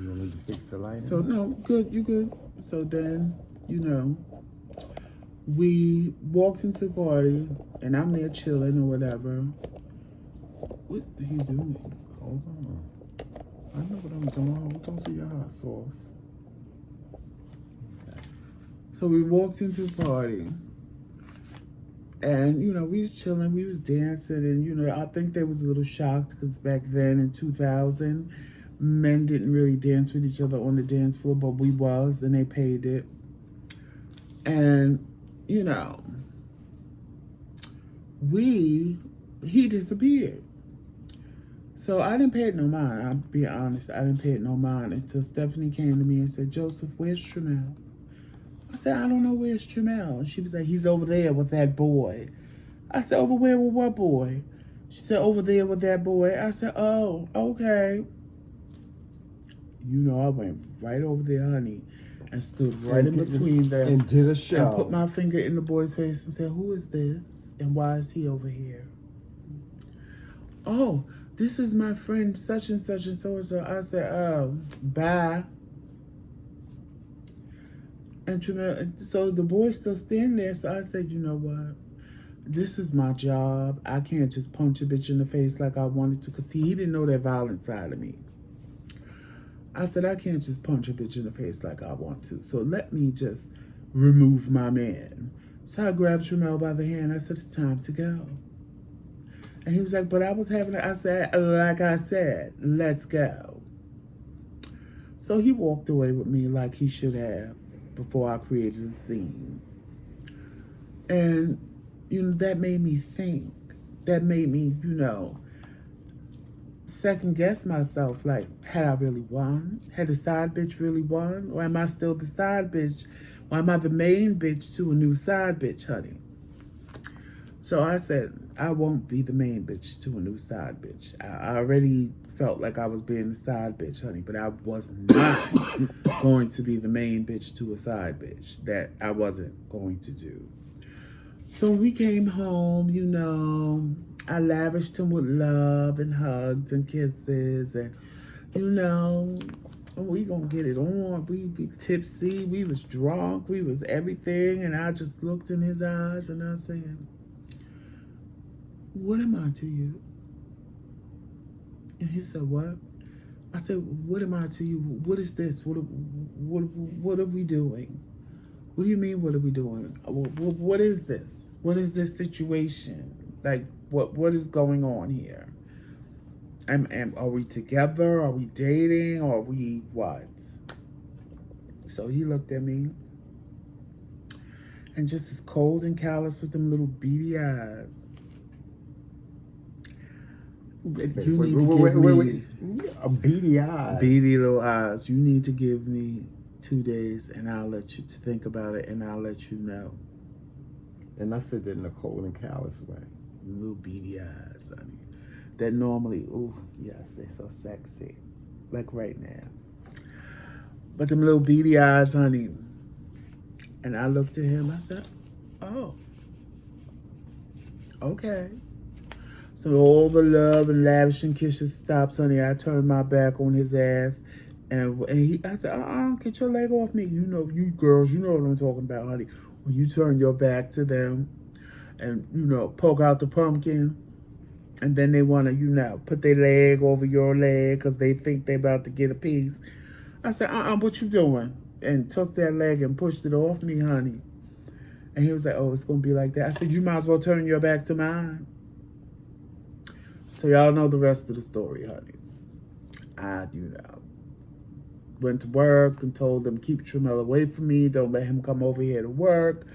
You want me to fix the lighting? So no, good, you good. So then, you know, we walked into the party, and I'm there chilling or whatever. What are you doing? Hold on. I know what I'm doing. Hold on to your hot sauce. So we walked into the party, and you know, we was chilling, we was dancing, and you know, I think they was a little shocked because back then in 2000, men didn't really dance with each other on the dance floor, but we was, and they paid it. And you know, he disappeared. So I didn't pay it no mind. I'll be honest, I didn't pay it no mind until Stephanie came to me and said, Joseph, where's Tramel? I said, I don't know where's Tramel. And she was like, he's over there with that boy. I said, over where with what boy? She said, over there with that boy. I said, oh, okay. You know, I went right over there, honey, and stood right in between them. And did a show. And put my finger in the boy's face and said, who is this? And why is he over here? Oh, this is my friend such and such and so and so. I said, oh, bye. And so the boy's still standing there. So I said, you know what? This is my job. I can't just punch a bitch in the face like I wanted to. Because he didn't know that violent side of me. I said, I can't just punch a bitch in the face like I want to. So let me just remove my man. So I grabbed Tramel by the hand. I said, it's time to go. And he was like, but I was having, I said, like I said, let's go. So he walked away with me like he should have before I created a scene. And, you know, that made me think. That made me, you know, second guess myself. Like, had I really won? Had the side bitch really won? Or am I still the side bitch? Or am I the main bitch to a new side bitch, honey? So I said, I won't be the main bitch to a new side bitch. I already felt like I was being the side bitch, honey, but I was not going to be the main bitch to a side bitch. That I wasn't going to do. So we came home, you know, I lavished him with love and hugs and kisses, and, you know, we gonna get it on. We be tipsy, we was drunk, we was everything, and I just looked in his eyes and I said, what am I to you? And he said, what? I said, what am I to you? What is this? What are we doing? What do you mean, what are we doing? What is this? What is this situation? Like, what is going on here? Are we together? Are we dating? Are we what? So he looked at me and just as cold and callous with them little beady eyes. You need to give me a beady eye. Beady little eyes. You need to give me 2 days and I'll let you think about it and I'll let you know. And I said that in a cold and callous way. Little beady eyes, honey. That normally, ooh, yes, they're so sexy. Like right now. But them little beady eyes, honey. And I looked at him, I said, oh, okay. So all the love and lavishing kisses stopped, honey. I turned my back on his ass. And I said, get your leg off me. You know, you girls, you know what I'm talking about, honey. When you turn your back to them and, you know, poke out the pumpkin. And then they want to, you know, put their leg over your leg because they think they about to get a piece. I said, what you doing? And took that leg and pushed it off me, honey. And he was like, oh, it's going to be like that. I said, you might as well turn your back to mine. So y'all know the rest of the story, honey. I, you know, went to work and told them, keep Tramel away from me. Don't let him come over here to work.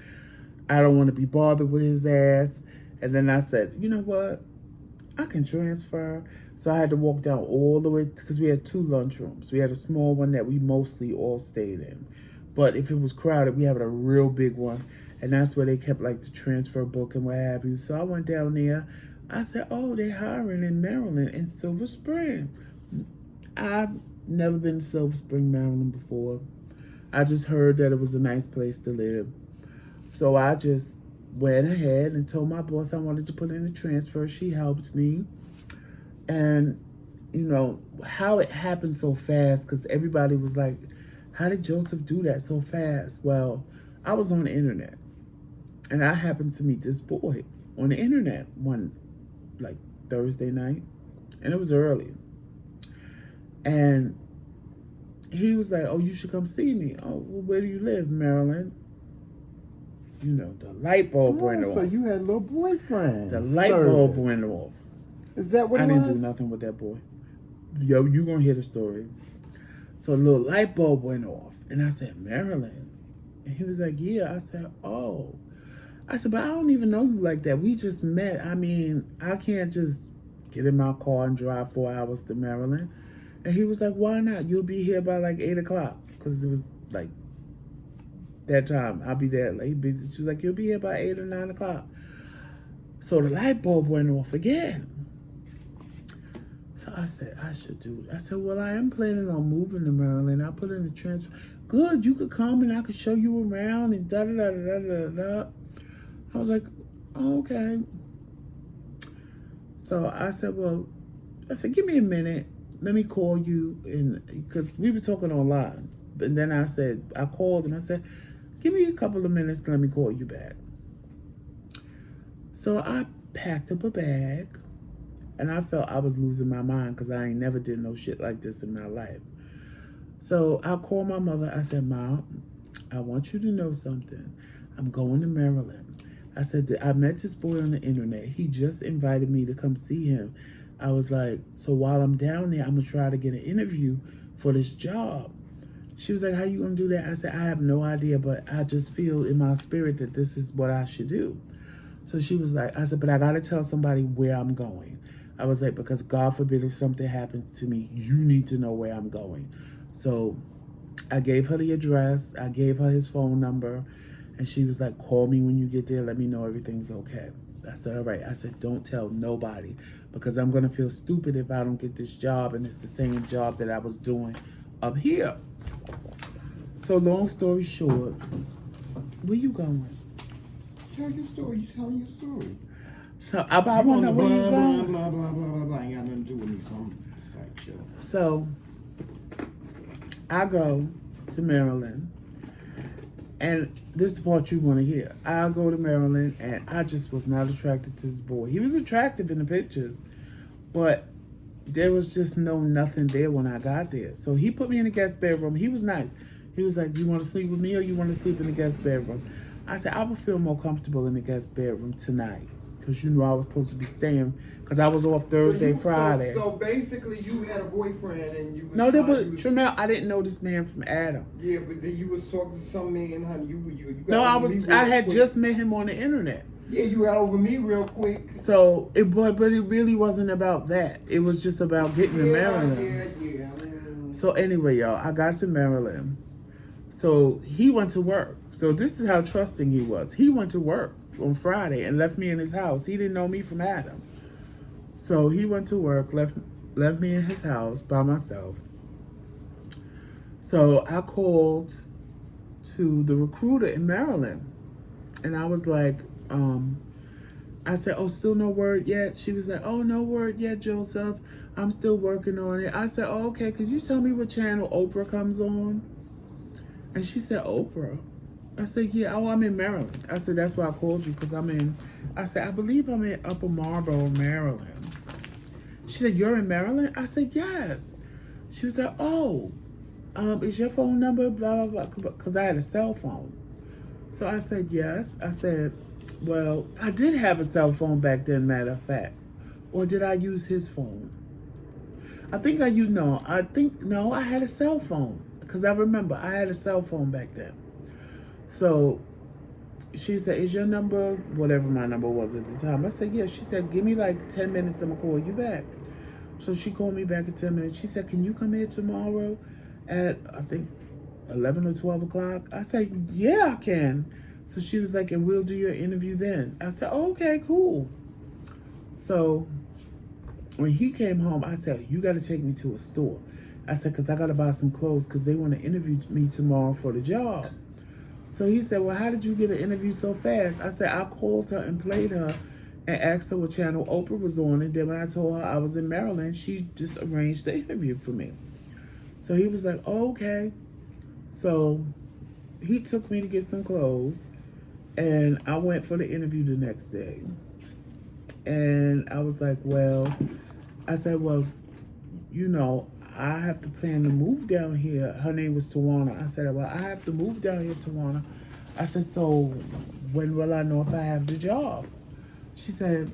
I don't want to be bothered with his ass. And then I said, you know what? I can transfer. So I had to walk down all the way, because we had 2 lunchrooms. We had a small one that we mostly all stayed in. But if it was crowded, we had a real big one. And that's where they kept like the transfer book and what have you. So I went down there. I said, oh, they're hiring in Maryland, in Silver Spring. I've never been to Silver Spring, Maryland before. I just heard that it was a nice place to live. So I just went ahead and told my boss I wanted to put in a transfer. She helped me. And you know, how it happened so fast, because everybody was like, how did Joseph do that so fast? Well, I was on the internet, and I happened to meet this boy on the internet one, like, Thursday night, and it was early. And he was like, oh, you should come see me. Oh, well, where do you live? Maryland. You know, the light bulb went off. So you had a little boyfriend. The light bulb went off. Is that what I it didn't was? do nothing with that boy. Yo, you gonna hear the story. So a little light bulb went off. And I said, Maryland? And he was like, yeah. I said, oh. I said, but I don't even know you like that. We just met. I mean, I can't just get in my car and drive 4 hours to Maryland. And he was like, why not? You'll be here by like 8 o'clock. Because it was like that time. I'll be there. Like, she was like, you'll be here by 8 or 9 o'clock. So the light bulb went off again. So I said, I should do it. I said, well, I am planning on moving to Maryland. I put in a transfer. Good, you could come and I could show you around and da-da-da-da-da-da-da. I was like, oh, okay. So I said, give me a minute. Let me call you. Because we were talking online. And then I called him. I said, give me a couple of minutes to let me call you back. So I packed up a bag. And I felt I was losing my mind because I ain't never did no shit like this in my life. So I called my mother. I said, Mom, I want you to know something. I'm going to Maryland. I said, I met this boy on the internet. He just invited me to come see him. I was like, so while I'm down there, I'm going to try to get an interview for this job. She was like, how you going to do that? I said, I have no idea, but I just feel in my spirit that this is what I should do. So she was like, I said, but I got to tell somebody where I'm going. I was like, because God forbid if something happens to me, you need to know where I'm going. So I gave her the address. I gave her his phone number. And she was like, call me when you get there. Let me know everything's okay. I said, all right. I said, don't tell nobody because I'm going to feel stupid if I don't get this job. And it's the same job that I was doing up here. So long story short, where you going? Tell your story. You telling your story. So I want to know where you going. Blah, blah, blah, blah, blah. Ain't got nothing to do with me. So I'm just like, chill. So I go to Maryland. And this is the part you want to hear. I go to Maryland, and I just was not attracted to this boy. He was attractive in the pictures, but there was just nothing there when I got there. So he put me in the guest bedroom. He was nice. He was like, you want to sleep with me or you want to sleep in the guest bedroom? I said, I would feel more comfortable in the guest bedroom tonight. Because, you know, I was supposed to be staying. Because I was off Thursday, Friday. So basically, you had a boyfriend and you was... No, Tremel, I didn't know this man from Adam. Yeah, but then you was talking to some man, honey. You No, I had just met him on the internet. Yeah, you got over me real quick. So, but it really wasn't about that. It was just about getting to Maryland. Yeah. So anyway, y'all, I got to Maryland. So he went to work. So this is how trusting he was. He went to work on Friday and left me in his house. He didn't know me from Adam. So he went to work, left me in his house by myself. So I called to the recruiter in Maryland. And I was like, I said, oh, still no word yet? She was like, oh, no word yet, Joseph. I'm still working on it. I said, oh, okay, could you tell me what channel Oprah comes on? And she said, Oprah. I said, yeah, oh, I'm in Maryland. I said, that's why I called you, because I said, I believe I'm in Upper Marlboro, Maryland. She said, you're in Maryland? I said, yes. She was like, oh, is your phone number, blah, blah, blah, because I had a cell phone. So I said, yes. I said, well, I did have a cell phone back then, matter of fact. Or did I use his phone? I had a cell phone. Because I remember, I had a cell phone back then. So she said, is your number, whatever my number was at the time. I said, yeah. She said, give me like 10 minutes, I'm going to call you back. So she called me back in 10 minutes. She said, can you come here tomorrow at, I think, 11 or 12 o'clock? I said, yeah, I can. So she was like, and we'll do your interview then. I said, oh, okay, cool. So when he came home, I said, you got to take me to a store. I said, because I got to buy some clothes because they want to interview me tomorrow for the job. So he said, well, how did you get an interview so fast? I said, I called her and played her, and asked her what channel Oprah was on. And then when I told her I was in Maryland, she just arranged the interview for me. So he was like, oh, okay. So he took me to get some clothes, and I went for the interview the next day. And I was like, well, I said, well, you know, I have to plan to move down here. Her name was Tawana. I said, well, I have to move down here, Tawana. I said, so when will I know if I have the job? She said,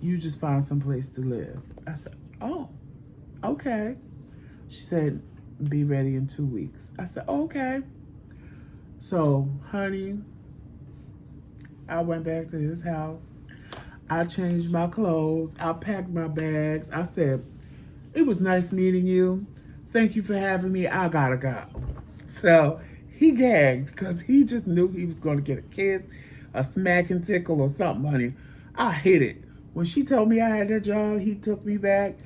you just find some place to live. I said, oh, okay. She said, be ready in 2 weeks. I said, okay. So, honey, I went back to his house. I changed my clothes. I packed my bags. I said, it was nice meeting you. Thank you for having me. I gotta go. So he gagged because he just knew he was going to get a kiss, a smack and tickle or something, honey. I hit it. When she told me I had that job, he took me back.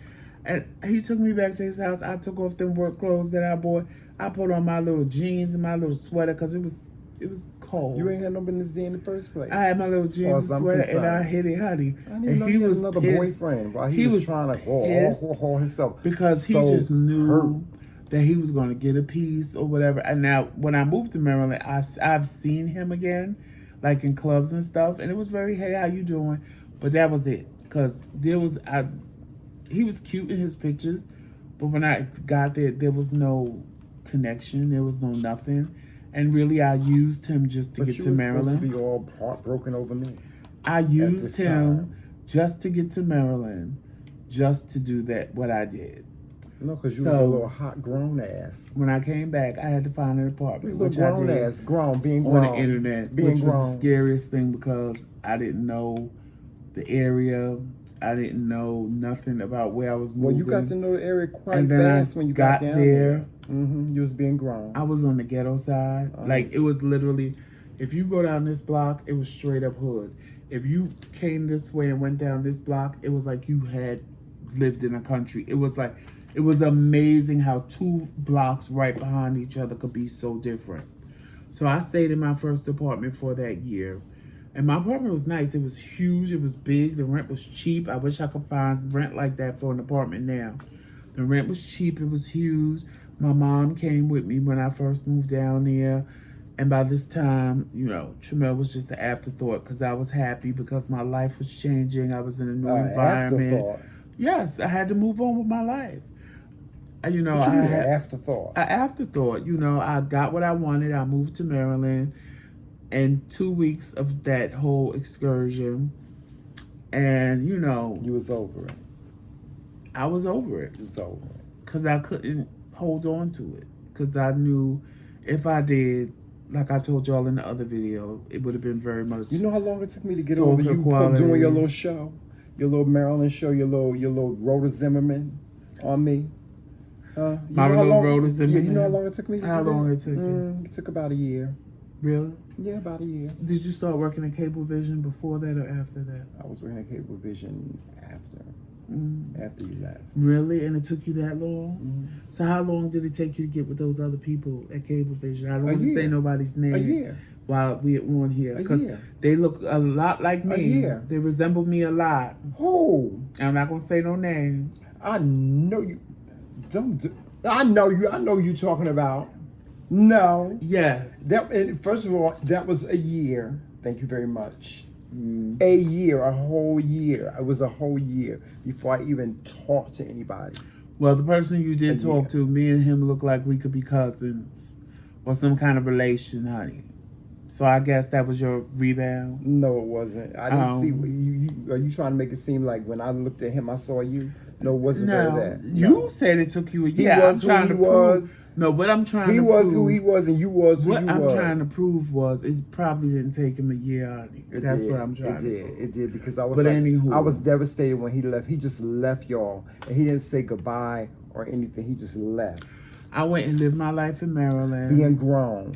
And he took me back to his house. I took off them work clothes that I bought. I put on my little jeans and my little sweater because it was cold. You ain't had no business there in the first place. I had my little jeans and sweater, and I hit it, honey. I didn't know he was another boyfriend while he was trying to haul himself. Because he just knew that he was going to get a piece or whatever. And now, when I moved to Maryland, I've seen him again, like in clubs and stuff, and it was very, hey, how you doing? But that was it. Because he was cute in his pictures, but when I got there was no connection. There was no nothing. And really, I used him just to get to Maryland. But you were supposed to be all heartbroken over me. I used him just to get to Maryland, just to do what I did. No, because you was a little hot grown ass. When I came back, I had to find an apartment, which I did. Being grown. On the internet, which was the scariest thing because I didn't know the area. I didn't know nothing about where I was moving. Well, you got to know the area quite fast when you got down there. Mm-hmm. You was being grown. I was on the ghetto side. Like, it was literally, if you go down this block, it was straight up hood. If you came this way and went down this block, it was like you had lived in a country. It was amazing how 2 blocks right behind each other could be so different. So I stayed in my first apartment for that year. And my apartment was nice. It was huge. It was big. The rent was cheap. I wish I could find rent like that for an apartment now. The rent was cheap. It was huge. My mom came with me when I first moved down there. And by this time, you know, Tremel was just an afterthought because I was happy because my life was changing. I was in a new environment. Afterthought. Yes, I had to move on with my life. You know, I had an afterthought. An afterthought. You know, I got what I wanted. I moved to Maryland. And 2 weeks of that whole excursion, and you know, you was over it. I was over it. You was over it because I couldn't hold on to it because I knew if I did, like I told y'all in the other video, it would have been very much. You know how long it took me to get over you doing your little show, your little Maryland show, your little Rhoda Zimmerman on me. My little Rhoda Zimmerman. You know how long it took me? How long it took you? It took about a year. Really? Yeah, about a year. Did you start working at Cablevision before that or after that? I was working at Cablevision after you left. Really? And it took you that long? So how long did it take you to get with those other people at Cablevision? I don't want to say nobody's name. A year. While we're on here. Because they look a lot like me. A year. They resemble me a lot. Who? I'm not going to say no names. I know you. I know you talking about. No. Yes. First of all, that was a year. Thank you very much. A year, a whole year. It was a whole year before I even talked to anybody. Well, the person you did talk to, me and him look like we could be cousins or some kind of relation, honey. So I guess that was your rebound? No, it wasn't. I didn't see you. Are you trying to make it seem like when I looked at him, I saw you? No, it wasn't that. You said it took you a year. He was who he was. No, what I'm trying to prove... He was who he was and you was who you was. What I'm trying to prove was it probably didn't take him a year, honey. That's what I'm trying to prove. It did because I was I was devastated when he left. He just left y'all. And he didn't say goodbye or anything. He just left. I went and lived my life in Maryland. Being grown.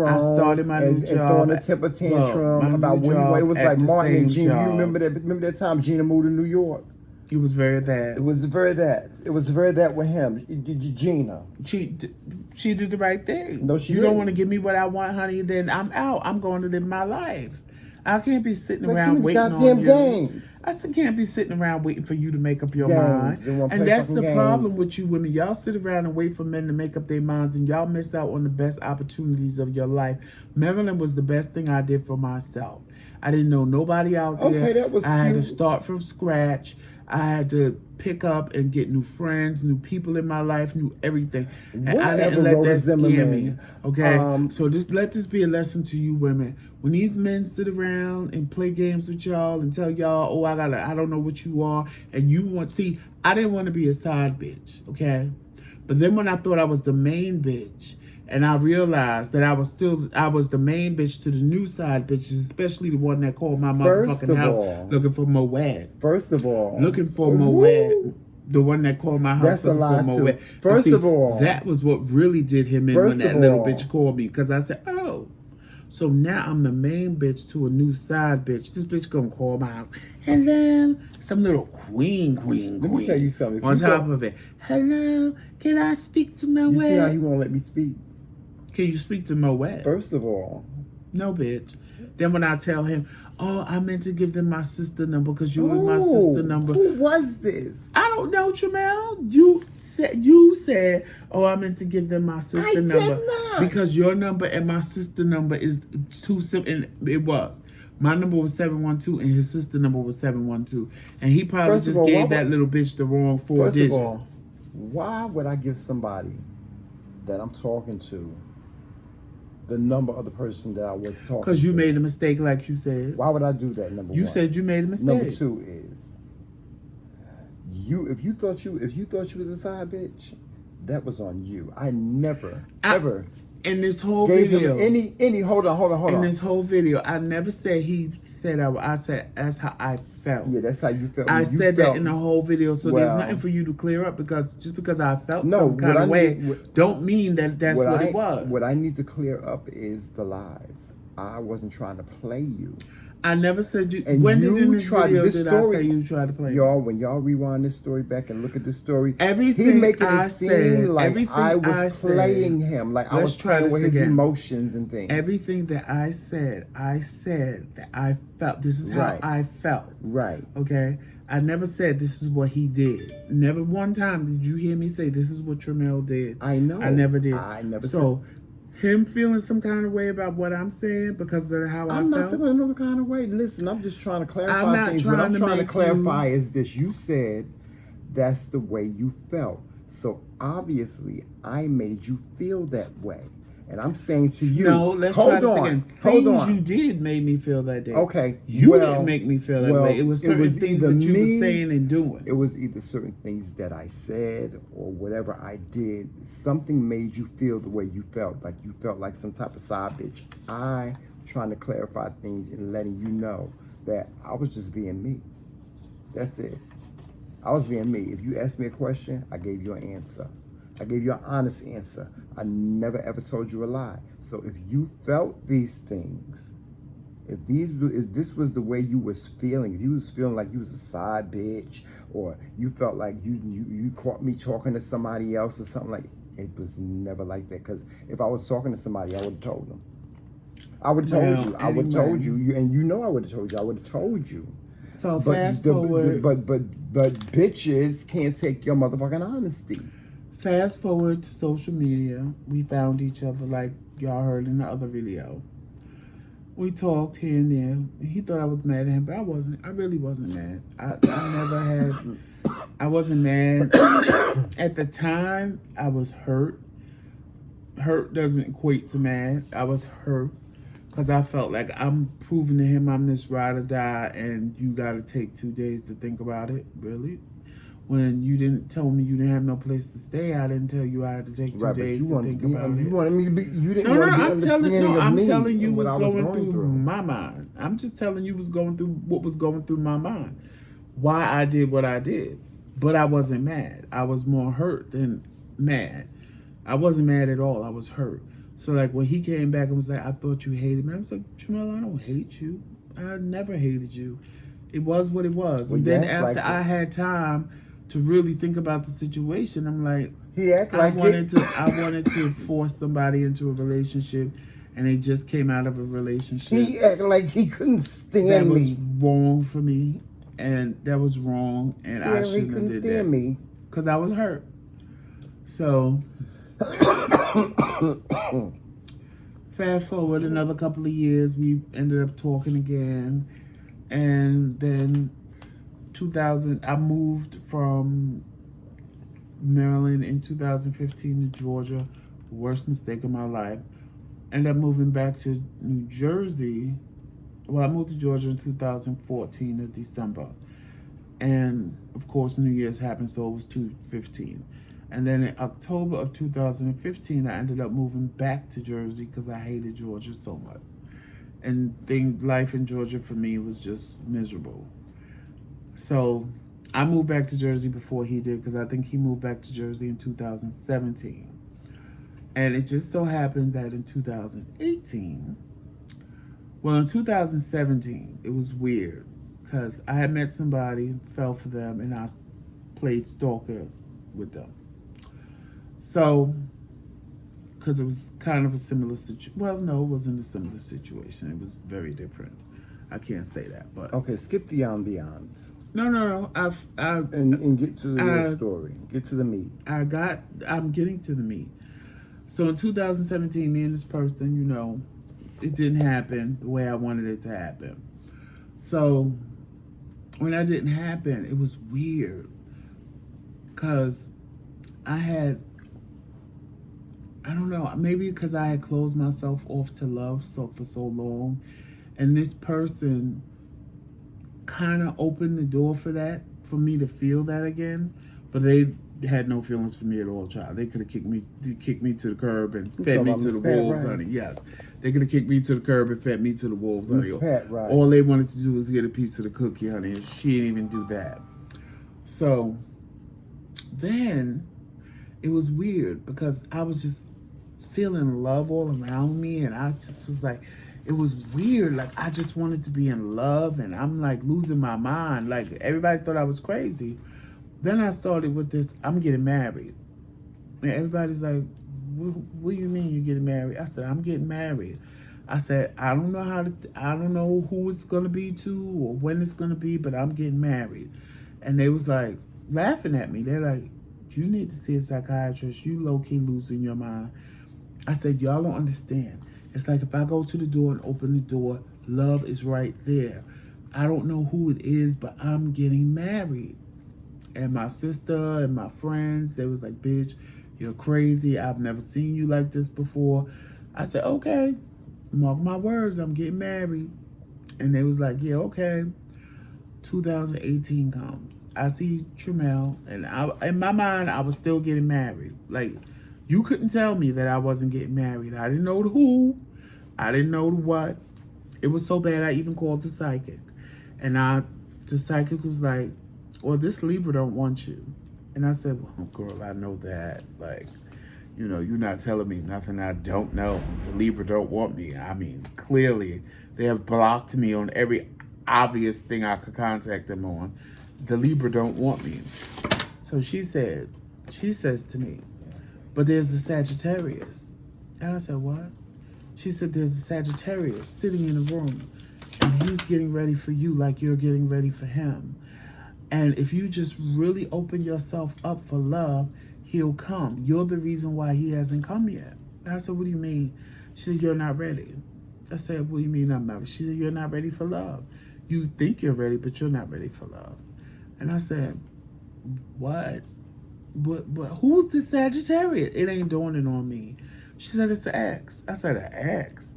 I started my new job. And throwing a temper tantrum about when it was like Martin and Gina. You remember that time Gina moved to New York? It was very that. It was very that with him. Gina. She did the right thing. No, she You don't want to give me what I want, honey, then I'm out. I'm going to live my life. I can't be sitting Like, too around many waiting on goddamn you. games. I said, can't be sitting around waiting for you to make up your Games. mind. They wanna And play that's fucking the problem games. with you women. Y'all sit around and wait for men to make up their minds, and y'all miss out on the best opportunities of your life. Maryland was the best thing I did for myself. I didn't know nobody out there. Okay, that was I had to cute. start from scratch. I had to pick up and get new friends, new people in my life, new everything. And I didn't Whatever, let Rhoda that scare Zimmerman. me. Okay? So let this be a lesson to you women. When these men sit around and play games with y'all and tell y'all, oh, I don't know what you are, and you want, see, I didn't want to be a side bitch, okay? But then when I thought I was the main bitch, and I realized that I was the main bitch to the new side bitches, especially the one that called my motherfucking house looking for Moet. First of all. Looking for Moet. The one that called my house That's a looking lie for Moet. too. First of all. That was what really did him in when that little bitch called me. Because I said, oh. So now I'm the main bitch to a new side bitch. This bitch gonna call my house. Hello. Some little queen. Let me tell you something. On top of it. Hello. Can I speak to Moet? You see how he won't let me speak? Can you speak to Moet? First of all. No, bitch. Then when I tell him, oh, I meant to give them my sister number because you were my sister number. Who was this? I don't know, Tramel. You said, oh, I meant to give them my sister number. I did not. Because your number and my sister number is too simple. And it was. My number was 712 and his sister number was 712. And he probably just gave that little bitch the wrong 4 digits. First of all, why would I give somebody that I'm talking to the number of the person that I was talking to? Because you made a mistake, like you said. Why would I do that? Number one. You said you made a mistake. Number two is if you thought you was a side bitch, that was on you. I never ever in this whole gave video him any hold on. In this whole video, I never said he said I said that's how I felt. Yeah, that's how you felt. I said that in the whole video, so there's nothing for you to clear up because just because I felt some kind of way don't mean that's what it was. What I need to clear up is the lies. I wasn't trying to play you. I never said you. And when you did in this video this did story, I say you tried to play y'all? When y'all rewind this story back and look at this story, everything he making I it seem said, like I was playing him, like I was playing with his emotions and things. Everything that I said that I felt. This is how I felt. Right. Okay. I never said this is what he did. Never one time did you hear me say this is what Tramel did. I know. I never did. I never said. Him feeling some kind of way about what I'm saying because of how I felt. I'm not feeling no kind of way. Listen, I'm just trying to clarify things. What I'm trying to clarify is this. You said that's the way you felt. So obviously I made you feel that way. And I'm saying to you, no, let's try this again. Things you did made me feel that day. Okay. You didn't make me feel that way. It was certain things that you were saying and doing. It was either certain things that I said or whatever I did. Something made you feel the way you felt. Like you felt like some type of side bitch. I trying to clarify things and letting you know that I was just being me. That's it. I was being me. If you asked me a question, I gave you an answer. I gave you an honest answer. I never ever told you a lie. So if you felt these things, if this was the way you was feeling, if you was feeling like you was a side bitch, or you felt like you caught me talking to somebody else or something, like it was never like that. Because if I was talking to somebody, I would have told them. I would have told you. I would have told you. And you know I would have told you. I would have told you. So fast forward. But bitches can't take your motherfucking honesty. Fast forward to social media. We found each other like y'all heard in the other video. We talked here and there. He thought I was mad at him, but I wasn't. I really wasn't mad. I wasn't mad. At the time, I was hurt. Hurt doesn't equate to mad. I was hurt because I felt like I'm proving to him I'm this ride or die and you got to take 2 days to think about it. Really? When you didn't tell me you didn't have no place to stay, I didn't tell you I had to take 2 days to think about it. You wanted me to be. You didn't want to be understanding of me. I'm telling you what's going through my mind. I'm just telling you what's going through what was going through my mind. Why I did what I did, but I wasn't mad. I was more hurt than mad. I wasn't mad at all. I was hurt. So like when he came back and was like, "I thought you hated me," I was like, "Tramel, I don't hate you. I never hated you. It was what it was." Well, and then after I had time to really think about the situation, I'm like, I wanted to force somebody into a relationship, and they just came out of a relationship. He acted like he couldn't stand That was me. wrong for me, and that was wrong, and I Yeah, he shouldn't have couldn't did stand that me. because I was hurt. So, fast forward another couple of years, we ended up talking again, and then 2000, I moved from Maryland in 2015 to Georgia. Worst mistake of my life. Ended up moving back to New Jersey. Well, I moved to Georgia in 2014 of December. And of course, New Year's happened, so it was 2015. And then in October of 2015, I ended up moving back to Jersey because I hated Georgia so much. And life in Georgia for me was just miserable. So I moved back to Jersey before he did because I think he moved back to Jersey in 2017. And it just so happened that in 2018, well, in 2017, it was weird because I had met somebody, fell for them, and I played stalker with them. So, because it was kind of a similar situation. Well, no, it wasn't a similar situation. It was very different. I can't say that, but Okay, skip the ambiance. No. And get to the real story. Get to the meat. I'm getting to the meat. So in 2017, me and this person, it didn't happen the way I wanted it to happen. So when that didn't happen, it was weird because I don't know, maybe because I had closed myself off to love for so long, and this person kind of opened the door for me to feel that again, but they had no feelings for me at all, child. They could have kicked me to the curb and fed me to the wolves, honey. Yes. They could have kicked me to the curb and fed me to the wolves, honey. Right. All they wanted to do was get a piece of the cookie, honey, and she didn't even do that. So then it was weird because I was just feeling love all around me, and I just was like, it was weird. Like, I just wanted to be in love, and I'm like losing my mind. Like, everybody thought I was crazy. Then I started with this, I'm getting married. And everybody's like, what do you mean you're getting married? I said, I'm getting married. I said, I don't know who it's going to be to or when it's going to be, but I'm getting married. And they was like laughing at me. They're like, you need to see a psychiatrist. You low-key losing your mind. I said, y'all don't understand. It's like if I go to the door and open the door, love is right there. I don't know who it is, but I'm getting married. And my sister and my friends, they was like, bitch, you're crazy. I've never seen you like this before. I said, okay, mark my words, I'm getting married. And they was like, yeah, okay. 2018 comes. I see Tremel, and in my mind, I was still getting married. Like, you couldn't tell me that I wasn't getting married. I didn't know the who. I didn't know the what. It was so bad, I even called the psychic. And the psychic was like, well, this Libra don't want you. And I said, well, girl, I know that. Like, you're not telling me nothing I don't know. The Libra don't want me. I mean, clearly, they have blocked me on every obvious thing I could contact them on. The Libra don't want me. So she says to me, but there's the Sagittarius. And I said, what? She said, there's a Sagittarius sitting in the room, and he's getting ready for you like you're getting ready for him. And if you just really open yourself up for love, he'll come. You're the reason why he hasn't come yet. And I said, what do you mean? She said, you're not ready. I said, what do you mean I'm not ready? She said, you're not ready for love. You think you're ready, but you're not ready for love. And I said, what? But who's the Sagittarius? It ain't dawning on me. She said, it's an ex. I said, an ex?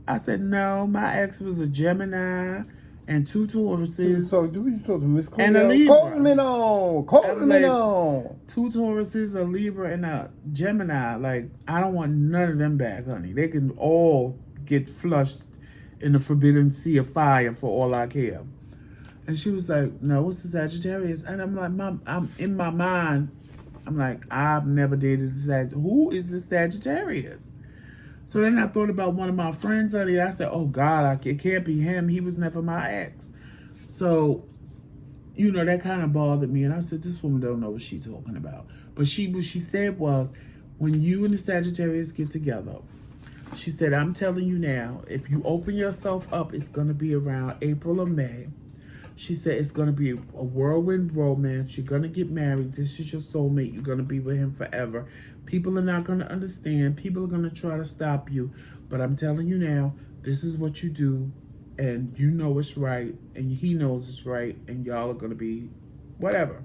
I said, no, my ex was a Gemini and 2 Tauruses. So do you talk to Miss And a Libra. Call them on. 2 Tauruses, a Libra, and a Gemini. Like, I don't want none of them back, honey. They can all get flushed in the forbidden sea of fire for all I care. And she was like, no, it's the Sagittarius. And I'm like, Mom, I'm in my mind, I'm like, I've never dated the Sagittarius. Who is the Sagittarius? So then I thought about one of my friends, honey. I said, oh, God, it can't be him. He was never my ex. So, that kind of bothered me. And I said, this woman don't know what she's talking about. But what she said was, when you and the Sagittarius get together, She said, I'm telling you now, if you open yourself up, it's going to be around April or May. She said it's going to be a whirlwind romance. You're going to get married. This is your soulmate. You're going to be with him forever. People are not going to understand. People are going to try to stop you. But I'm telling you now, this is what you do. And you know it's right. And he knows it's right. And y'all are going to be whatever.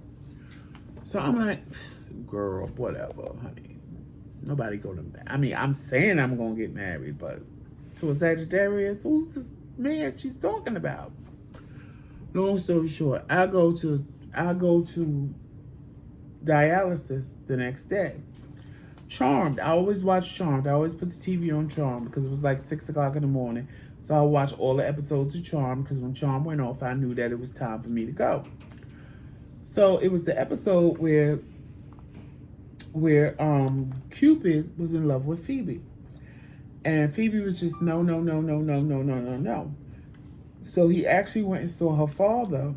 So I'm like, girl, whatever, honey. Nobody going to, I mean, I'm saying I'm going to get married. But to a Sagittarius, who's this man she's talking about? Long story short, I go to dialysis the next day. Charmed. I always watch Charmed. I always put the TV on Charmed because it was like 6 o'clock in the morning. So I watch all the episodes of Charmed because when Charmed went off, I knew that it was time for me to go. So it was the episode where Cupid was in love with Phoebe. And Phoebe was just no. So he actually went and saw her father,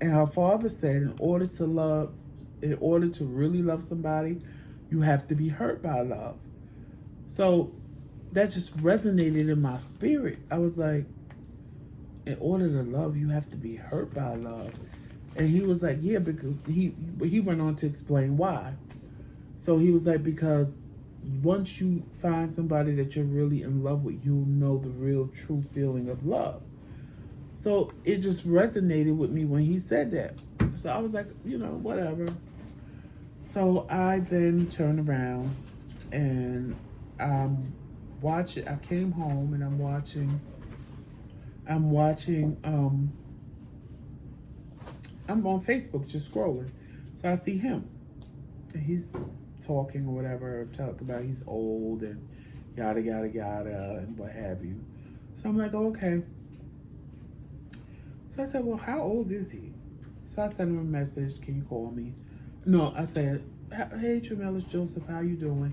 and her father said, in order to really love somebody, you have to be hurt by love. So that just resonated in my spirit. I was like, in order to love, you have to be hurt by love. And he was like, yeah, because he went on to explain why. So he was like, because once you find somebody that you're really in love with, you'll know the real true feeling of love. So it just resonated with me when he said that. So I was like, whatever. So I then turned around and watching. I came home and I'm watching. I'm on Facebook just scrolling. So I see him. And he's talking or whatever, talk about he's old and yada, yada, yada, and what have you. So I'm like, okay. So I said, well, how old is he? So I sent him a message, can you call me? No, I said, hey, Tremellis Joseph, how you doing?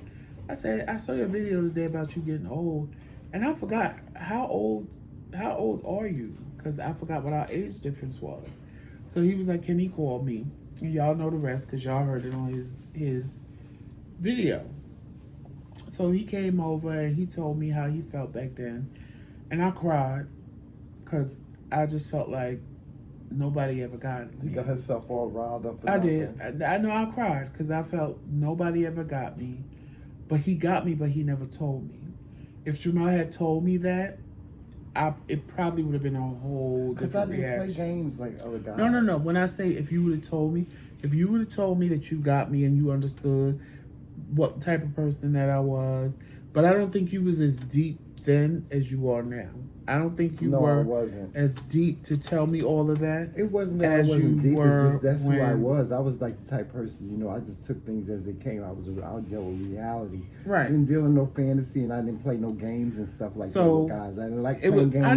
I said, I saw your video today about you getting old. And I forgot, how old are you? Because I forgot what our age difference was. So he was like, can he call me? And y'all know the rest because y'all heard it on his video. So he came over and he told me how he felt back then. And I cried because I just felt like nobody ever got me. You got herself all riled up for I nothing. did. I know I cried because I felt nobody ever got me. But he got me, but he never told me. If Jamal had told me that, it probably would have been a whole different reaction. Because I didn't play games like other guys. No. When I say if you would have told me that you got me and you understood what type of person that I was, but I don't think you was as deep then as you are now. I don't think you were as deep to tell me all of that. It wasn't that I wasn't deep. It's just that's who I was. I was like the type of person, I just took things as they came. I dealt with reality. Right. I didn't deal in no fantasy, and I didn't play no games and stuff like that with guys. I didn't like playing games. I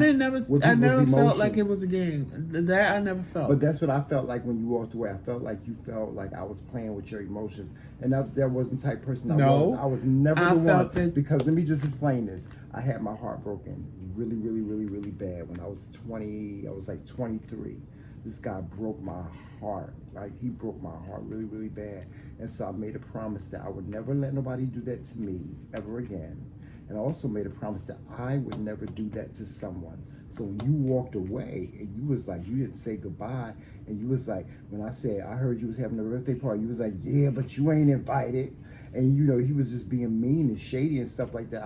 never felt like it was a game. That I never felt. But that's what I felt like when you walked away. I felt like you felt like I was playing with your emotions, and that wasn't the type of person I was. I was never the one. Because let me just explain this. I had my heart broken really, really, really, really bad when I was 20. I was like 23. This guy broke my heart. Like, he broke my heart really, really bad. And so I made a promise that I would never let nobody do that to me ever again. And I also made a promise that I would never do that to someone. So when you walked away and you was like, you didn't say goodbye, and you was like, when I said, I heard you was having a birthday party, you was like, yeah, but you ain't invited. And he was just being mean and shady and stuff like that.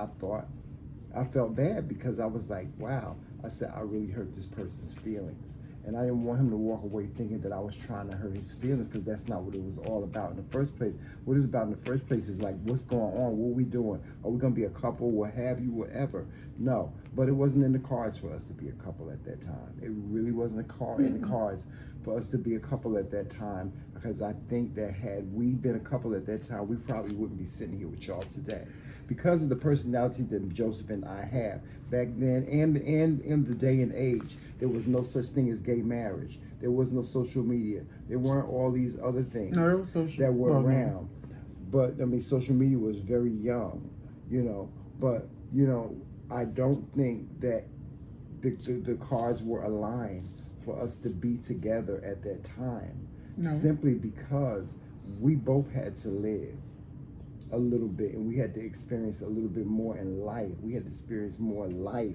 I felt bad because I was like, wow. I said, I really hurt this person's feelings. And I didn't want him to walk away thinking that I was trying to hurt his feelings, because that's not what it was all about in the first place. What it was about in the first place is like, what's going on? What are we doing? Are we going to be a couple? What have you? Whatever. No. But it wasn't in the cards for us to be a couple at that time. It really wasn't in the cards for us to be a couple at that time, because I think that had we been a couple at that time, we probably wouldn't be sitting here with y'all today. Because of the personality that Joseph and I have back then, and in the day and age, there was no such thing as gay marriage. There was no social media. There weren't all these other things that were around. But I mean, social media was very young, But I don't think that the cards were aligned for us to be together at that time. No. Simply because we both had to live. a little bit, and we had to experience a little bit more in life. We had to experience more life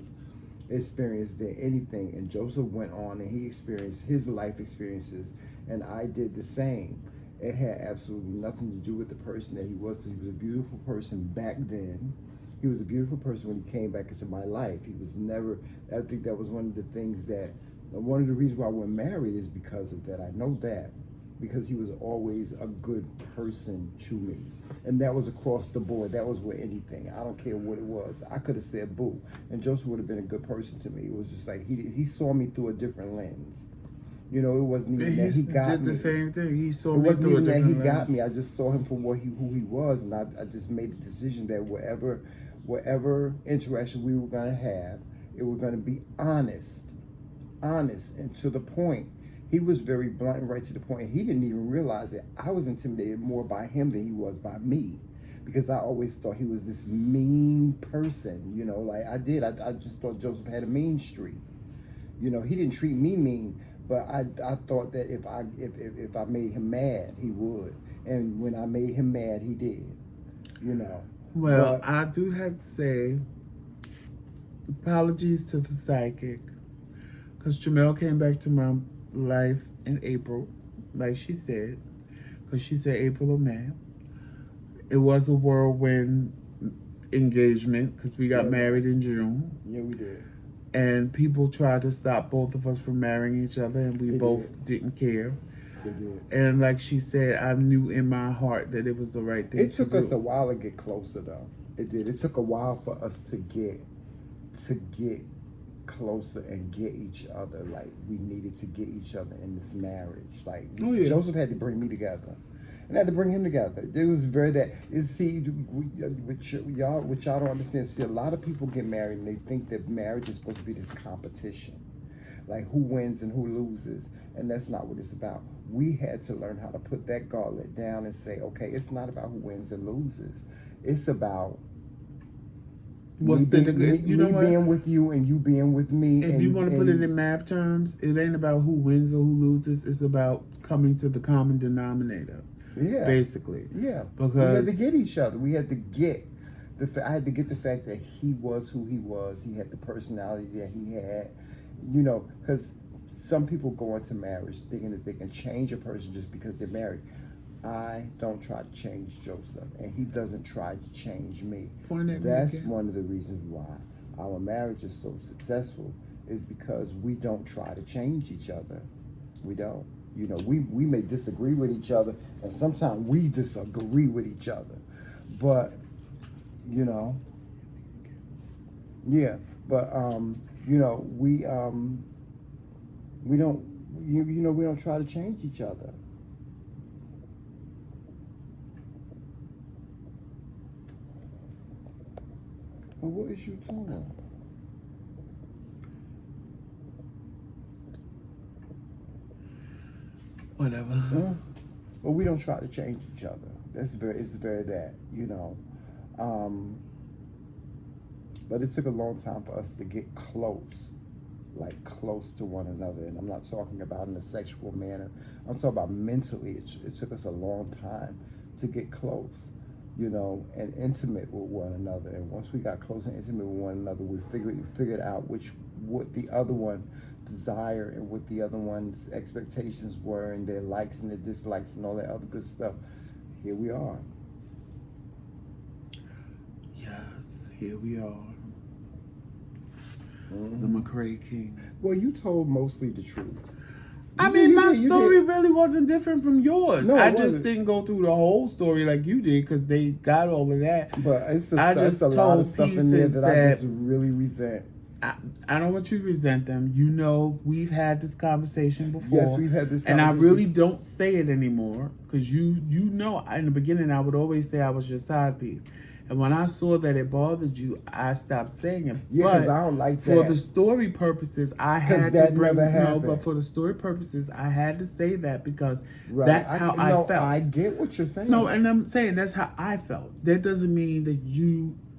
experience than anything. And Joseph went on and he experienced his life experiences, and I did the same. It had absolutely nothing to do with the person that he was, because he was a beautiful person back then. He was a beautiful person when he came back into my life. He was never, I think that was one of the things that, one of the reasons why we're married is because of that. I know that. Because he was always a good person to me. And that was across the board. That was with anything. I don't care what it was. I could have said boo, and Joseph would have been a good person to me. It was just like he saw me through a different lens. You know, it wasn't even that he got me. He did the same thing. He saw it me wasn't through even a that different he got lens. me. I just saw him for who he was, and I just made the decision that whatever interaction we were going to have, it was going to be honest, and to the point. He was very blunt and right to the point. He didn't even realize that I was intimidated more by him than he was by me, because I always thought he was this mean person. You know, like I just thought Joseph had a mean streak. You know, he didn't treat me mean, but I thought that if I made him mad, he would. And when I made him mad, he did. You know. Well, I do have to say, apologies to the psychic, because Jamel came back to my life in April, like she said, because she said April or May. It was a whirlwind engagement because we got married in June. Yeah, we did. And people tried to stop both of us from marrying each other, and we both didn't care. They did. And like she said, I knew in my heart that it was the right thing to do. It took us a while to get closer, though. It did. It took a while for us to get closer and get each other. Like, we needed to get each other in this marriage. Like, Joseph had to bring me together, and I had to bring him together. It was very that. See, what y'all don't understand. See, a lot of people get married and they think that marriage is supposed to be this competition, like who wins and who loses, and that's not what it's about. We had to learn how to put that gauntlet down and say, okay, it's not about who wins and loses. It's about me being with you and you being with me. If you want to put it in math terms, it ain't about who wins or who loses. It's about coming to the common denominator. Yeah. Basically. Yeah. Because we had to get each other. We had to get I had to get the fact that he was who he was. He had the personality that he had. You know, because some people go into marriage thinking that they can change a person just because they're married. I don't try to change Joseph, and he doesn't try to change me. That's one of the reasons why our marriage is so successful, is because we don't try to change each other. We don't. You know, we may disagree with each other, and sometimes we disagree with each other. But, you know, yeah. But, you know, we don't, we don't try to change each other. Well, what is you talking about? Whatever. Well, we don't try to change each other. It's very that, you know. But it took a long time for us to get close, like close to one another. And I'm not talking about in a sexual manner. I'm talking about mentally. It took us a long time to get close, you know, and intimate with one another. And once we got close and intimate with one another, we figured out what the other one desired and what the other one's expectations were, and their likes and their dislikes and all that other good stuff. Here we are. Yes, here we are. The McCray King. Well, you told mostly the truth. I mean, my story really wasn't different from yours. No, I just didn't go through the whole story like you did, because they got all of that. But it's a lot of stuff in there that I just really resent. I don't want you to resent them. You know, we've had this conversation before. Yes, we've had this conversation. And I really don't say it anymore, because you know, in the beginning, I would always say I was your side piece. And when I saw that it bothered you, I stopped saying it. Yeah, because I don't like that. For the story purposes, I had to bring but for the story purposes, I had to say that because that's how I felt. I get what you're saying. No, and I'm saying that's how I felt. That doesn't mean that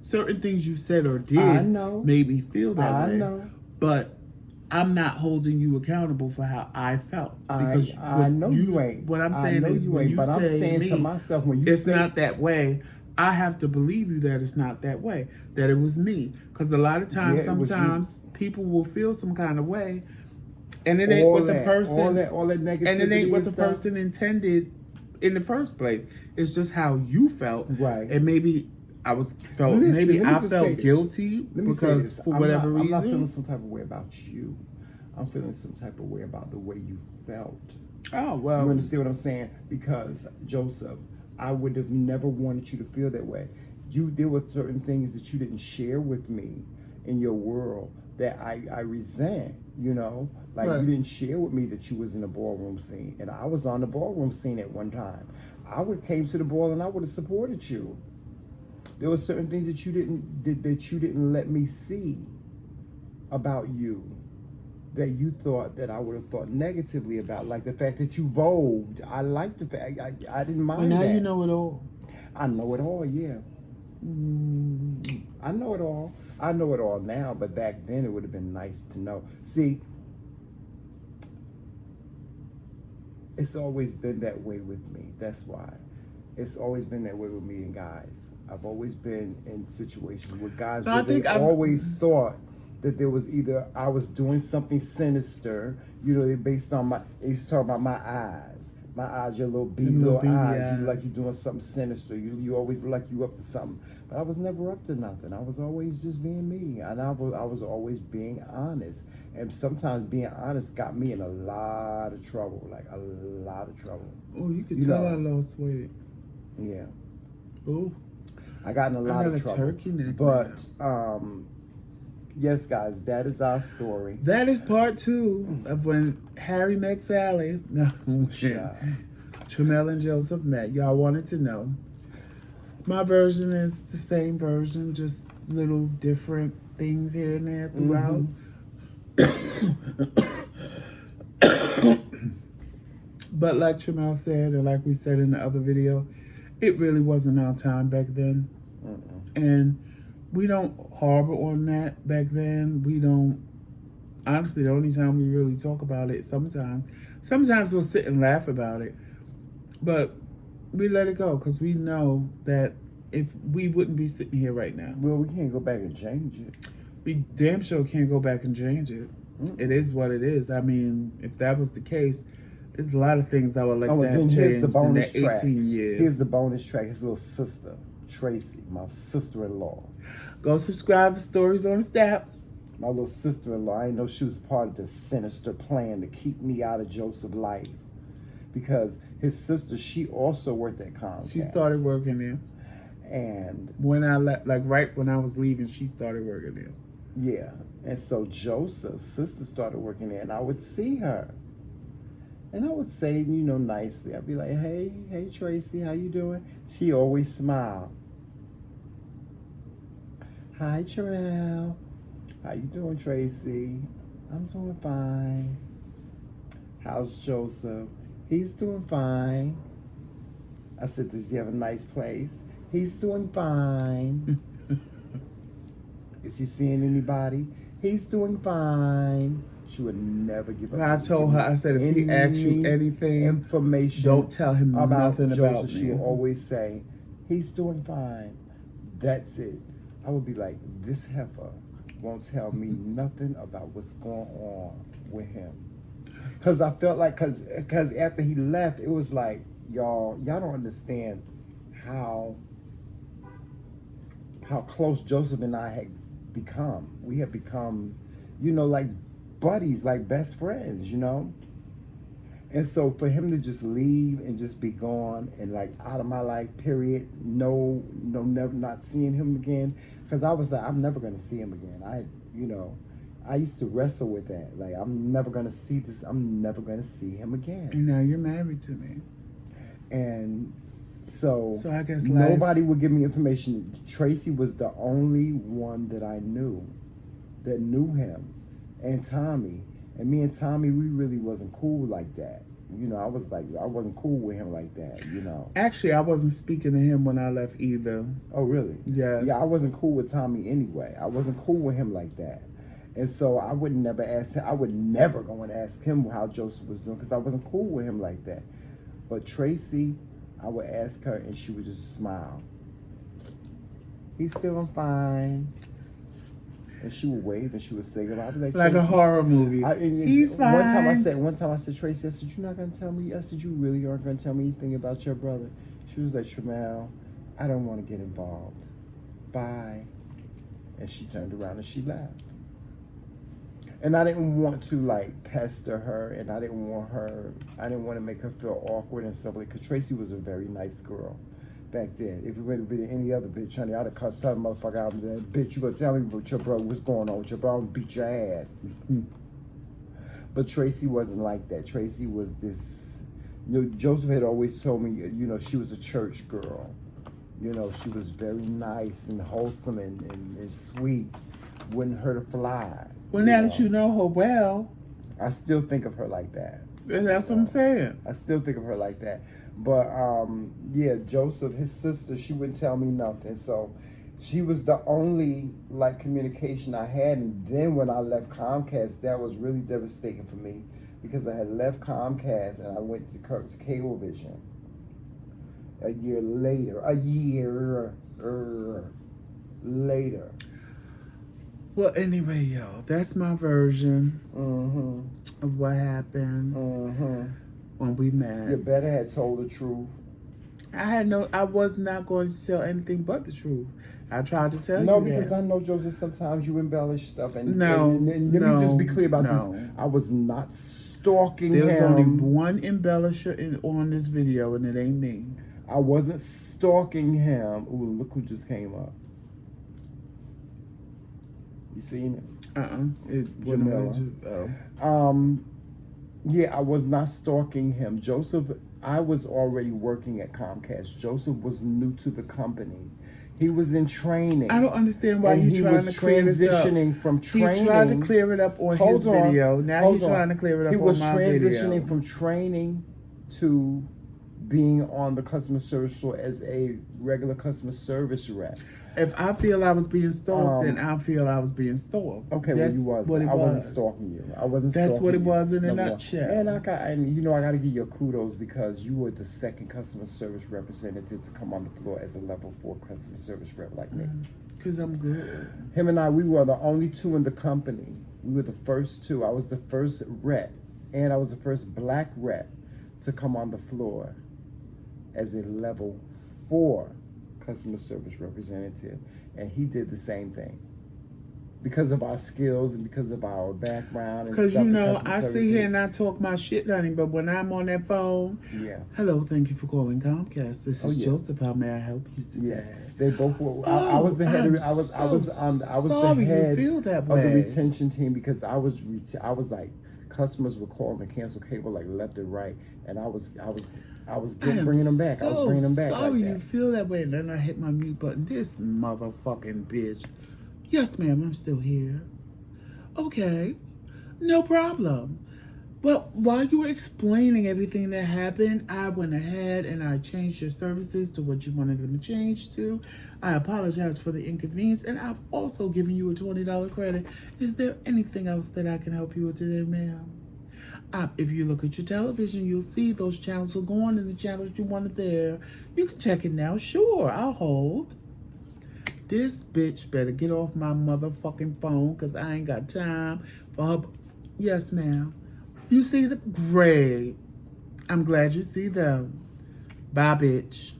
certain things you said or did made me feel that way. I know. But I'm not holding you accountable for how I felt. Because I know you ain't. What I'm saying is, when you but I'm saying to myself, when you it's not that way, I have to believe you that it's not that way, that it was me. Because a lot of times, Yeah, it was you. sometimes people will feel some kind of way, and it ain't what the person, all that negativity, and it ain't what the stuff. person intended in the first place. It's just how you felt, right? And maybe I felt guilty because for whatever reason. I'm not feeling some type of way about you. I'm feeling some type of way about the way you felt. Oh, well. You understand what I'm saying? Because, Joseph, I would have never wanted you to feel that way. There were certain things that you didn't share with me in your world that I resent, you know? Like, right. You didn't share with me that you was in the ballroom scene. And I was on the ballroom scene at one time. I would came to the ball and I would have supported you. There were certain things that you didn't let me see about you, that you thought that I would have thought negatively about, like the fact that you vogued. I liked the fact, I didn't mind that. Now that. you know it all. I know it all, yeah. I know it all. I know it all now, but back then it would have been nice to know. See, it's always been that way with me. That's why. It's always been that way with me and guys. I've always been in situations with guys where they always thought that there was either I was doing something sinister, you know, based on they used to talk about my eyes. My eyes, your little beady little eyes. You like you're doing something sinister. You always look like you up to something. But I was never up to nothing. I was always just being me. And I was always being honest. And sometimes being honest got me in a lot of trouble. Like a lot of trouble. Oh, you could tell I lost weight. Yeah. Oh. I got in a lot of trouble. Turkey neck. But yes, guys, that is our story. That is part 2 of when Harry met Sally. No, Tramell and Joseph met. Y'all wanted to know. My version is the same version, just little different things here and there throughout. But like Tramell said, and like we said in the other video, it really wasn't our time back then. And we don't harbor on that back then. We don't. Honestly, the only time we really talk about it sometimes we'll sit and laugh about it. But we let it go because we know that if we wouldn't be sitting here right now. Well, we can't go back and change it. We damn sure can't go back and change it. It is what it is. I mean, if that was the case, there's a lot of things I would like to have changed in that 18 years. Here's the bonus track. His little sister, Tracy, my sister-in-law. Go subscribe to Stories on the Steps. My little sister-in-law, I didn't know she was part of the sinister plan to keep me out of Joseph's life. Because his sister, she also worked at Kingz. She started working there. And when I left, like right when I was leaving, she started working there. Yeah. And so Joseph's sister started working there, and I would see her. And I would say, you know, nicely, I'd be like, hey Tracy, how you doing? She always smiled. Hi, Tramell. How you doing, Tracy? I'm doing fine. How's Joseph? He's doing fine. I said, does he have a nice place? He's doing fine. Is he seeing anybody? He's doing fine. She would never give up. I told her, I said, if he asks you anything, information, don't tell him nothing Joseph, about me. She will always say, he's doing fine. That's it. I would be like, this heifer won't tell me nothing about what's going on with him. Because I felt like, because after he left, it was like, y'all don't understand how close Joseph and I had become. We had become, you know, like buddies, like best friends, you know? And so for him to just leave and just be gone and like out of my life, period, no, never not seeing him again. Because I was like, I'm never going to see him again. I used to wrestle with that. Like, I'm never going to see this. I'm never going to see him again. And now you're married to me. And so I guess nobody would give me information. Tracy was the only one that I knew that knew him, and Tommy. And me and Tommy, we really wasn't cool like that. You know, I wasn't cool with him like that, you know. Actually, I wasn't speaking to him when I left either. Oh, really? Yes. Yeah, I wasn't cool with Tommy anyway. I wasn't cool with him like that. And so I would never ask him. I would never go and ask him how Joseph was doing because I wasn't cool with him like that. But Tracy, I would ask her and she would just smile. He's still fine. And she would wave and she would say goodbye. I'd be like a horror movie. He's fine. One time I said, Tracy, I said, you're not going to tell me? I said, you really aren't going to tell me anything about your brother? She was like, Tramel, I don't want to get involved. Bye. And she turned around and she left. And I didn't want to like pester her, and I didn't want to make her feel awkward and stuff like that. Because Tracy was a very nice girl back then. If it would have been any other bitch, honey, I'd have cussed some motherfucker out and said, bitch, you gonna tell me what your brother, what's going on with your brother, and beat your ass. But Tracy wasn't like that. Tracy was this, Joseph had always told me, she was a church girl. She was very nice and wholesome and sweet. Wouldn't hurt a fly. Well, now that you know her well, I still think of her like that. That's what I'm saying. I still think of her like that. But, Joseph, his sister, she wouldn't tell me nothing. So she was the only, communication I had. And then when I left Comcast, that was really devastating for me because I had left Comcast and I went to Cablevision a year later. Well, anyway, y'all, that's my version of what happened when we met. You better had told the truth. I was not going to tell anything but the truth. I tried to tell you No, because I know, Joseph, sometimes you embellish stuff. And let me just be clear about this. I was not stalking him. There's only one embellisher on this video, and it ain't me. I wasn't stalking him. Ooh, look who just came up. You seen it? Jamila. Yeah, I was not stalking him. Joseph, I was already working at Comcast. Joseph was new to the company. He was in training. I don't understand why he's trying to clear this up. He was transitioning from training. He tried to clear it up on his video. Now he's trying to clear it up on my video. He was transitioning from training to being on the customer service floor as a regular customer service rep. If I feel I was being stalked, then I feel I was being stalked. Okay, that's well, you wasn't. I wasn't stalking you. I wasn't. That's stalking what it you. was in a No, nutshell. And I got to give you kudos because you were the second customer service representative to come on the floor as a level 4 customer service rep like me. Because I'm good. Him and I, we were the only two in the company. We were the first two. I was the first rep, and I was the first black rep to come on the floor as a level 4 customer service representative, and he did the same thing because of our skills and because of our background. Because I sit here and I talk my shit, honey, but when I'm on that phone, hello, thank you for calling Comcast. This is Joseph. How may I help you today? Yeah, they both were. I was the head. I was the head of the retention team because I was like, customers were calling to cancel cable like left and right, and I was bringing them back. I was bringing them back. Sorry like you feel that way. And then I hit my mute button. This motherfucking bitch. Yes, ma'am, I'm still here. Okay, no problem. Well, while you were explaining everything that happened, I went ahead and I changed your services to what you wanted them to change to. I apologize for the inconvenience, and I've also given you a $20 credit. Is there anything else that I can help you with today, ma'am? If you look at your television, you'll see those channels will go on in the channels you wanted there. You can check it now. Sure, I'll hold. This bitch better get off my motherfucking phone because I ain't got time for her. Yes, ma'am. You see them? Great. I'm glad you see them. Bye, bitch.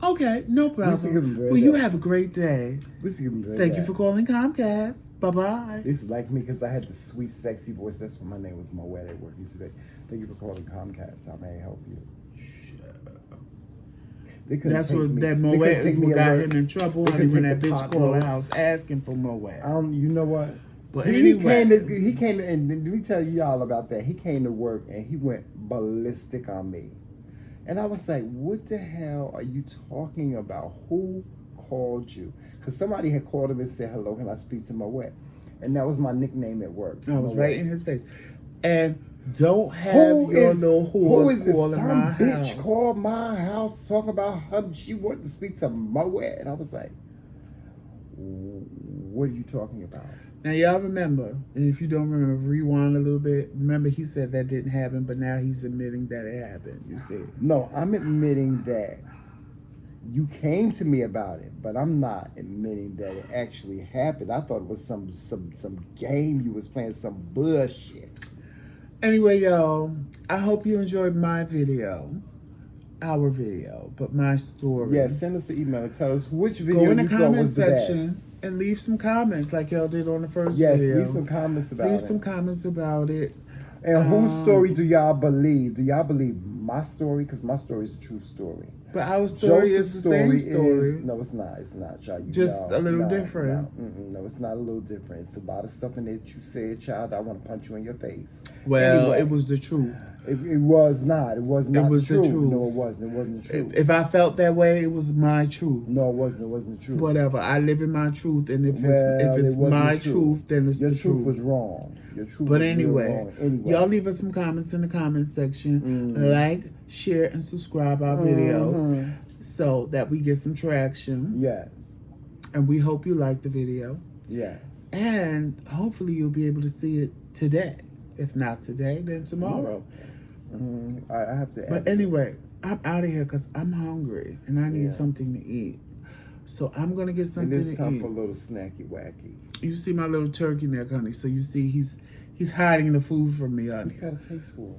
Okay, no problem. Well, you have a great day. Thank you for calling Comcast. Bye-bye. This is like me because I had the sweet, sexy voice. That's what my name was, Moet at work. He said, thank you for calling Comcast. How may I help you? That's what that Moet is what got him in trouble when that bitch called the house asking for Moet. You know what? But anyway. He came to, and let me tell you all about that. He came to work and he went ballistic on me. And I was like, what the hell are you talking about? Who called you? Because somebody had called him and said, hello, can I speak to Moet? And that was my nickname at work. I was right in his face. And don't have your little horse calling my house. Some bitch called my house talking about her. She wanted to speak to Moet. And I was like, what are you talking about? Now, y'all remember, and if you don't remember, rewind a little bit. Remember, he said that didn't happen, but now he's admitting that it happened, you see. No, I'm admitting that You came to me about it, but I'm not admitting that it actually happened. I thought it was some game you was playing, some bullshit. Anyway, y'all, I hope you enjoyed my video. Our video, but my story. Yeah, send us an email and tell us which video Go in the you thought comment was the section best. and leave some comments like y'all did on the first Yes, video. leave some comments about it. Leave some comments about it. And whose story do y'all believe? Do y'all believe my story? Because my story is a true story. But our story is the same story. No, it's not. It's not, child. Just a little different. No, it's not a little different. It's a lot of stuff in that you said, child. I want to punch you in your face. Well, anyway, it was the truth. It was not. It was not. It was the truth. truth. No, it wasn't. It wasn't the truth. If I felt that way, it was my truth. No, it wasn't. It wasn't the truth. Whatever. I live in my truth, and if Well, it's it wasn't my the truth. truth, then it's Your the truth truth. was wrong. Your truth But was real anyway, wrong. Anyway, y'all leave us some comments in the comment section. Like, share, and subscribe our videos so that we get some traction. Yes. And we hope you like the video. Yes. And hopefully you'll be able to see it today. If not today, then tomorrow. I have to. But anyway, I'm out of here because I'm hungry and I need Yeah. something to eat. So I'm gonna get And something it's to time eat. for a little snacky wacky. You see my little turkey neck, honey. So you see he's hiding the food from me, honey. You got a taste for it.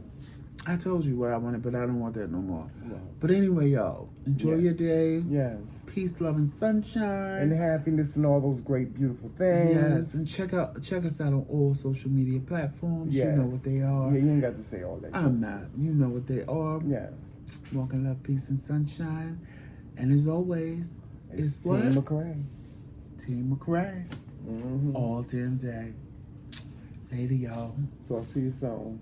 I told you what I wanted, but I don't want that no more. Well, But anyway, y'all, enjoy Yeah. your day. yes. Peace, love, and sunshine. And happiness and all those great, beautiful things. Yes, and check us out on all social media platforms. Yes. You know what they are. Yeah, you ain't got to say all that. I'm not. You know what they are. Yes. Walk in love, peace, and sunshine. And as always, it's what? Team McRae. Team McRae. All damn day. Later, y'all. Talk to you soon.